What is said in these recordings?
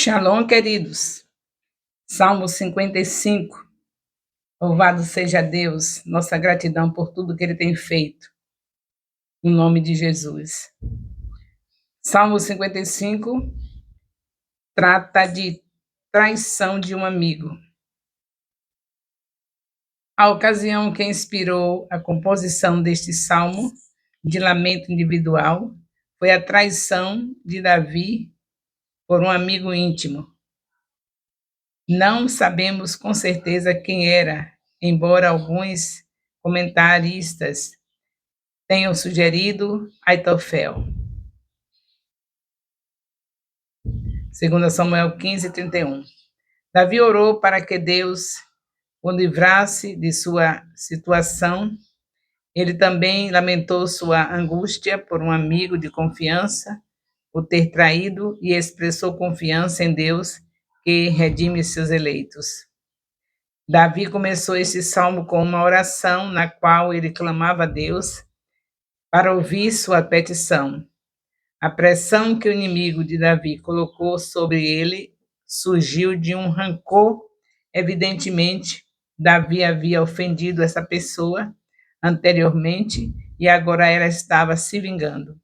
Shalom, queridos. Salmo 55. Louvado seja Deus, nossa gratidão por tudo que Ele tem feito. No nome de Jesus. Salmo 55 trata de traição de um amigo. A ocasião que inspirou a composição deste salmo de lamento individual foi a traição de Davi por um amigo íntimo. Não sabemos com certeza quem era, embora alguns comentaristas tenham sugerido Aitofel. 2 Samuel 15:31. Davi orou para que Deus o livrasse de sua situação. Ele também lamentou sua angústia por um amigo de confiança, o ter traído, e expressou confiança em Deus, que redime seus eleitos. Davi começou esse salmo com uma oração na qual ele clamava a Deus para ouvir sua petição. A pressão que o inimigo de Davi colocou sobre ele surgiu de um rancor. Evidentemente, Davi havia ofendido essa pessoa anteriormente e agora ela estava se vingando.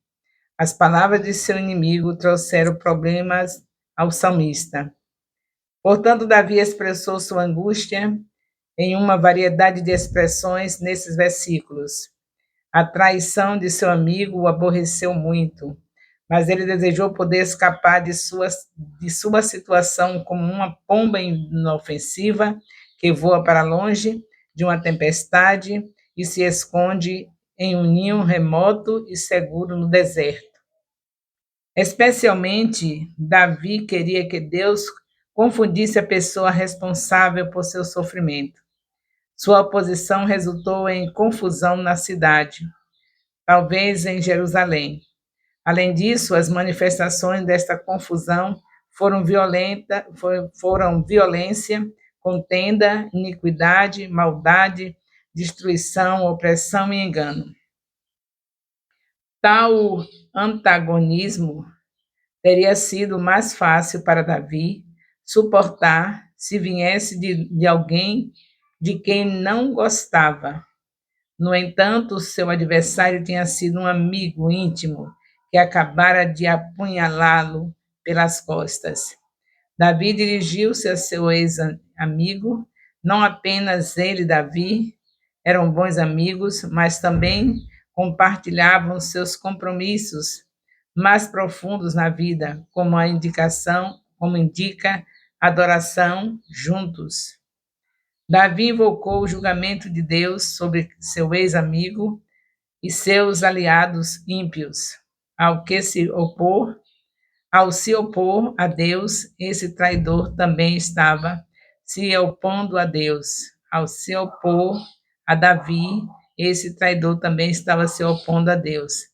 As palavras de seu inimigo trouxeram problemas ao salmista. Portanto, Davi expressou sua angústia em uma variedade de expressões nesses versículos. A traição de seu amigo o aborreceu muito, mas ele desejou poder escapar de sua situação como uma pomba inofensiva que voa para longe de uma tempestade e se esconde em um ninho remoto e seguro no deserto. Especialmente, Davi queria que Deus confundisse a pessoa responsável por seu sofrimento. Sua oposição resultou em confusão na cidade, talvez em Jerusalém. Além disso, as manifestações desta confusão foram violência, contenda, iniquidade, maldade, destruição, opressão e engano. Tal antagonismo teria sido mais fácil para Davi suportar se viesse de alguém de quem não gostava. No entanto, seu adversário tinha sido um amigo íntimo que acabara de apunhalá-lo pelas costas. Davi dirigiu-se a seu ex-amigo. Não apenas ele e Davi eram bons amigos, mas também compartilhavam seus compromissos mais profundos na vida, como indica adoração juntos. Davi invocou o julgamento de Deus sobre seu ex-amigo e seus aliados ímpios. Ao se opor a Deus, esse traidor também estava se opondo a Deus. Ao se opor a Davi, esse traidor também estava se opondo a Deus.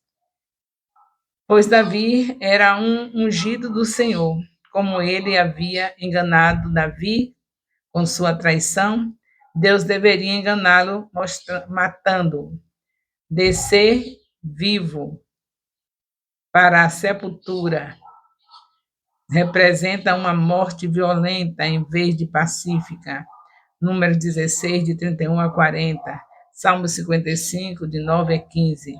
Pois Davi era um ungido do Senhor. Como ele havia enganado Davi com sua traição, Deus deveria enganá-lo, matando-o. Descer vivo para a sepultura representa uma morte violenta em vez de pacífica. Número 16, de 31 a 40. Salmo 55, de 9 a 15.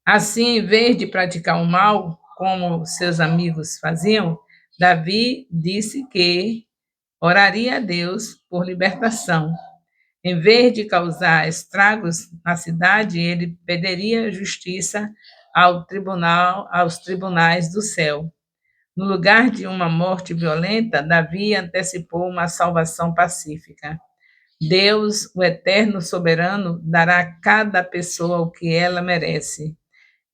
Assim, em vez de praticar o mal, como seus amigos faziam, Davi disse que oraria a Deus por libertação. Em vez de causar estragos na cidade, ele pediria justiça aos tribunais do céu. No lugar de uma morte violenta, Davi antecipou uma salvação pacífica. Deus, o eterno soberano, dará a cada pessoa o que ela merece.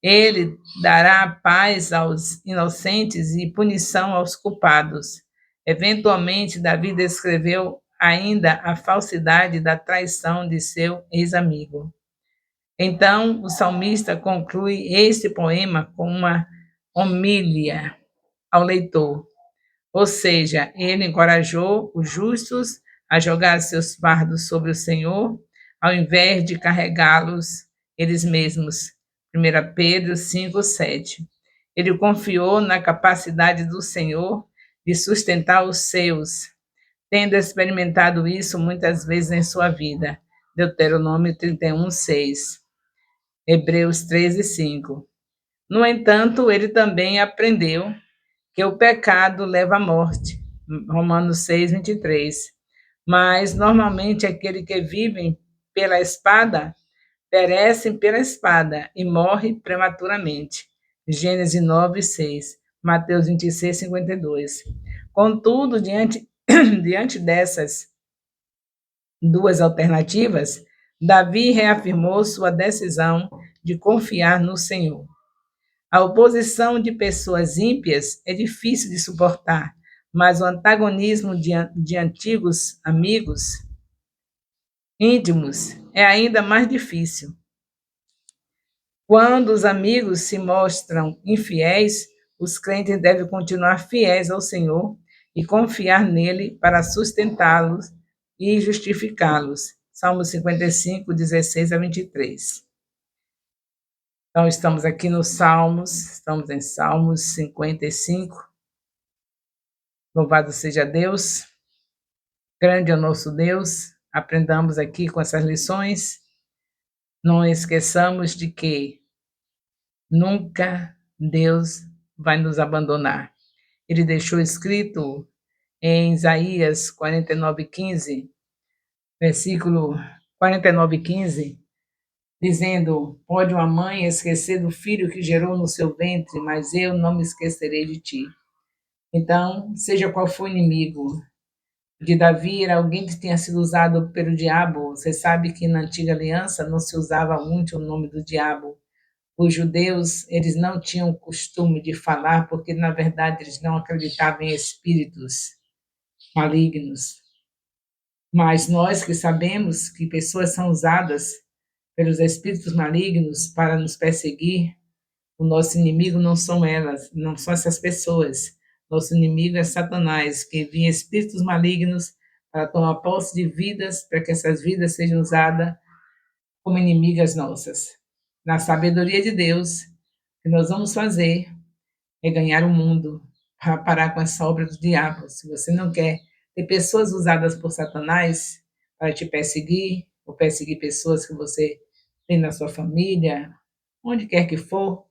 Ele dará paz aos inocentes e punição aos culpados. Eventualmente, Davi descreveu ainda a falsidade da traição de seu ex-amigo. Então, o salmista conclui este poema com uma homília ao leitor, ou seja, ele encorajou os justos a jogar seus fardos sobre o Senhor, ao invés de carregá-los eles mesmos. 1 Pedro 5:7. Ele confiou na capacidade do Senhor de sustentar os seus, tendo experimentado isso muitas vezes em sua vida. Deuteronômio 31, 6. Hebreus 13, 5. No entanto, ele também aprendeu que o pecado leva à morte. Romanos 6, 23. Mas, normalmente, aquele que vive pela espada perecem pela espada e morre prematuramente. Gênesis 9, 6. Mateus 26, 52. Contudo, diante dessas duas alternativas, Davi reafirmou sua decisão de confiar no Senhor. A oposição de pessoas ímpias é difícil de suportar, mas o antagonismo de antigos amigos íntimos é ainda mais difícil. Quando os amigos se mostram infiéis, os crentes devem continuar fiéis ao Senhor e confiar nele para sustentá-los e justificá-los. Salmo 55, 16 a 23. Então, estamos aqui nos Salmos, estamos em Salmos 55. Louvado seja Deus, grande é o nosso Deus. Aprendamos aqui com essas lições. Não esqueçamos de que nunca Deus vai nos abandonar. Ele deixou escrito em Isaías 49:15, versículo 49:15, dizendo: pode uma mãe esquecer do filho que gerou no seu ventre, mas eu não me esquecerei de ti. Então, seja qual for o inimigo de Davi, era alguém que tinha sido usado pelo diabo. Você sabe que na antiga aliança não se usava muito o nome do diabo. Os judeus, eles não tinham o costume de falar, porque na verdade eles não acreditavam em espíritos malignos. Mas nós que sabemos que pessoas são usadas pelos espíritos malignos para nos perseguir, o nosso inimigo não são elas, não são essas pessoas. Nosso inimigo é Satanás, que envia espíritos malignos para tomar posse de vidas, para que essas vidas sejam usadas como inimigas nossas. Na sabedoria de Deus, o que nós vamos fazer é ganhar o mundo, para parar com essa obra do diabo. Se você não quer ter pessoas usadas por Satanás para te perseguir, ou perseguir pessoas que você tem na sua família, onde quer que for,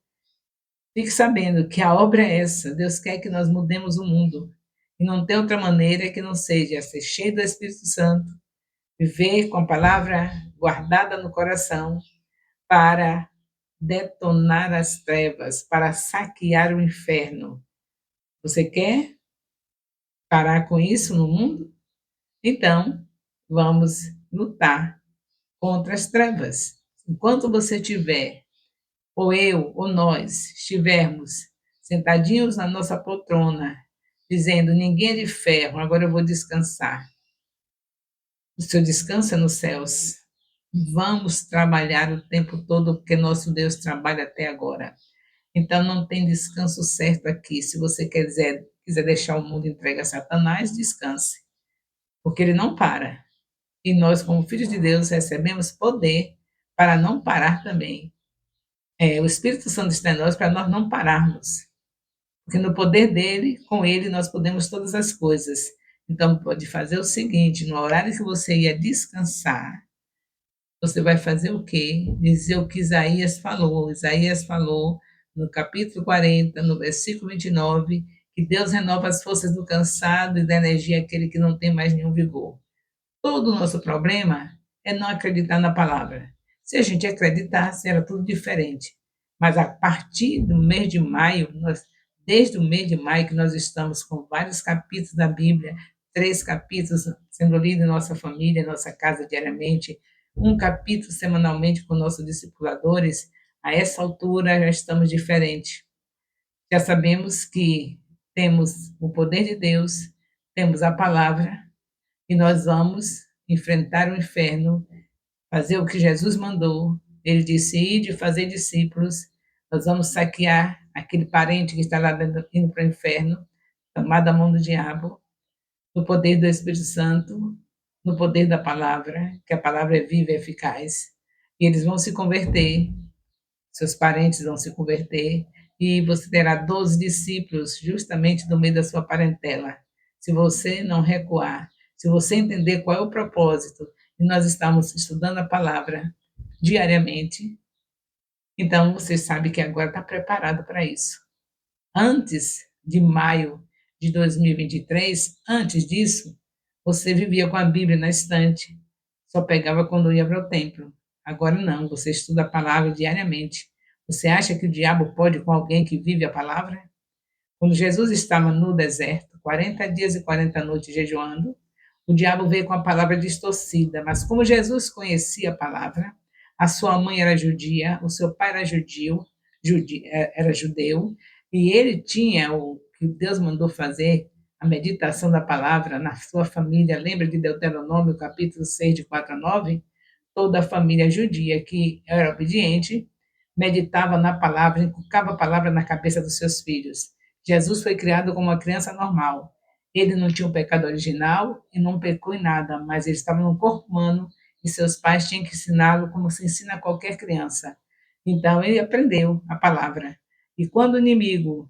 fique sabendo que a obra é essa. Deus quer que nós mudemos o mundo. E não tem outra maneira que não seja ser cheio do Espírito Santo, viver com a palavra guardada no coração, para detonar as trevas, para saquear o inferno. Você quer parar com isso no mundo? Então, vamos lutar contra as trevas. Enquanto você tiver, ou eu, ou nós, estivermos sentadinhos na nossa poltrona, dizendo: ninguém é de ferro, agora eu vou descansar. O seu descanso é nos céus. Vamos trabalhar o tempo todo, porque nosso Deus trabalha até agora. Então, não tem descanso certo aqui. Se você quiser deixar o mundo entregue a Satanás, descanse, porque ele não para. E nós, como filhos de Deus, recebemos poder para não parar também. O Espírito Santo está em nós para nós não pararmos, porque no poder dele, com ele, nós podemos todas as coisas. Então, pode fazer o seguinte: no horário que você ia descansar, você vai fazer o quê? Dizer o que Isaías falou. Isaías falou no capítulo 40, no versículo 29, que Deus renova as forças do cansado e da energia àquele que não tem mais nenhum vigor. Todo o nosso problema é não acreditar na palavra. Se a gente acreditasse, era tudo diferente. Mas a partir do mês de maio, desde o mês de maio que nós estamos com vários capítulos da Bíblia, 3 capítulos sendo lidos em nossa família, em nossa casa diariamente, um capítulo semanalmente com nossos discipuladores, a essa altura já estamos diferentes. Já sabemos que temos o poder de Deus, temos a palavra, e nós vamos enfrentar o inferno, fazer o que Jesus mandou. Ele disse: ide fazer discípulos. Nós vamos saquear aquele parente que está lá dentro, indo para o inferno, tomar da mão do diabo, no poder do Espírito Santo, no poder da palavra, que a palavra é viva e eficaz. E eles vão se converter, seus parentes vão se converter, e você terá 12 discípulos justamente do meio da sua parentela. Se você não recuar, se você entender qual é o propósito, e nós estamos estudando a palavra diariamente, então você sabe que agora está preparado para isso. Antes de maio de 2023, antes disso, você vivia com a Bíblia na estante, só pegava quando ia para o templo. Agora não, você estuda a palavra diariamente. Você acha que o diabo pode com alguém que vive a palavra? Quando Jesus estava no deserto, 40 dias e 40 noites jejuando, o diabo veio com a palavra distorcida, mas como Jesus conhecia a palavra, a sua mãe era judia, o seu pai era era judeu, e ele tinha o que Deus mandou fazer, a meditação da palavra na sua família. Lembra de Deuteronômio, capítulo 6, de 4 a 9? Toda a família judia que era obediente meditava na palavra, inculcava a palavra na cabeça dos seus filhos. Jesus foi criado como uma criança normal. Ele não tinha um pecado original e não pecou em nada, mas ele estava no corpo humano e seus pais tinham que ensiná-lo como se ensina a qualquer criança. Então ele aprendeu a palavra. E quando o inimigo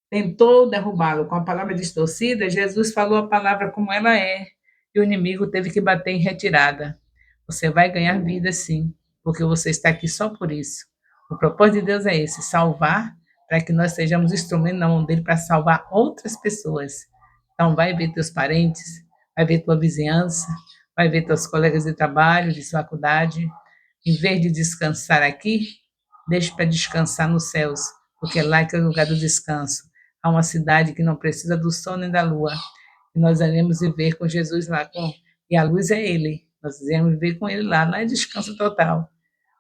tentou derrubá-lo com a palavra distorcida, Jesus falou a palavra como ela é, e o inimigo teve que bater em retirada. Você vai ganhar vida sim, porque você está aqui só por isso. O propósito de Deus é esse, salvar, para que nós sejamos instrumentos na mão dele para salvar outras pessoas. Então vai ver teus parentes, vai ver tua vizinhança, vai ver teus colegas de trabalho, de faculdade. Em vez de descansar aqui, deixe para descansar nos céus, porque lá é o lugar do descanso. Há uma cidade que não precisa do sol nem da lua. E nós iremos viver com Jesus lá. E a luz é Ele. Nós iremos viver com Ele lá. Não é descanso total.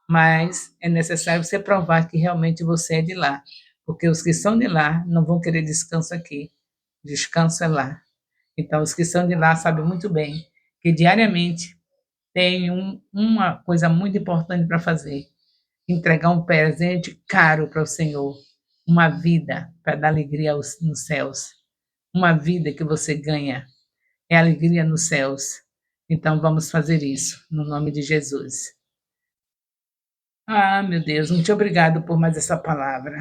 Mas é necessário você provar que realmente você é de lá. Porque os que são de lá não vão querer descanso aqui. Descanso é lá. Então, os que são de lá sabem muito bem que diariamente tem uma coisa muito importante para fazer: entregar um presente caro para o Senhor, uma vida para dar alegria nos céus, uma vida que você ganha é alegria nos céus. Então vamos fazer isso, no nome de Jesus. Ah, meu Deus, muito obrigado por mais essa palavra.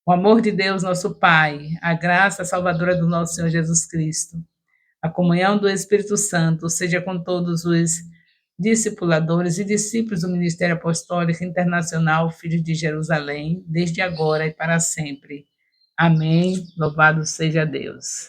O amor de Deus, nosso Pai, a graça salvadora do nosso Senhor Jesus Cristo, a comunhão do Espírito Santo seja com todos os discipuladores e discípulos do Ministério Apostólico Internacional Filhos de Jerusalém, desde agora e para sempre. Amém. Louvado seja Deus.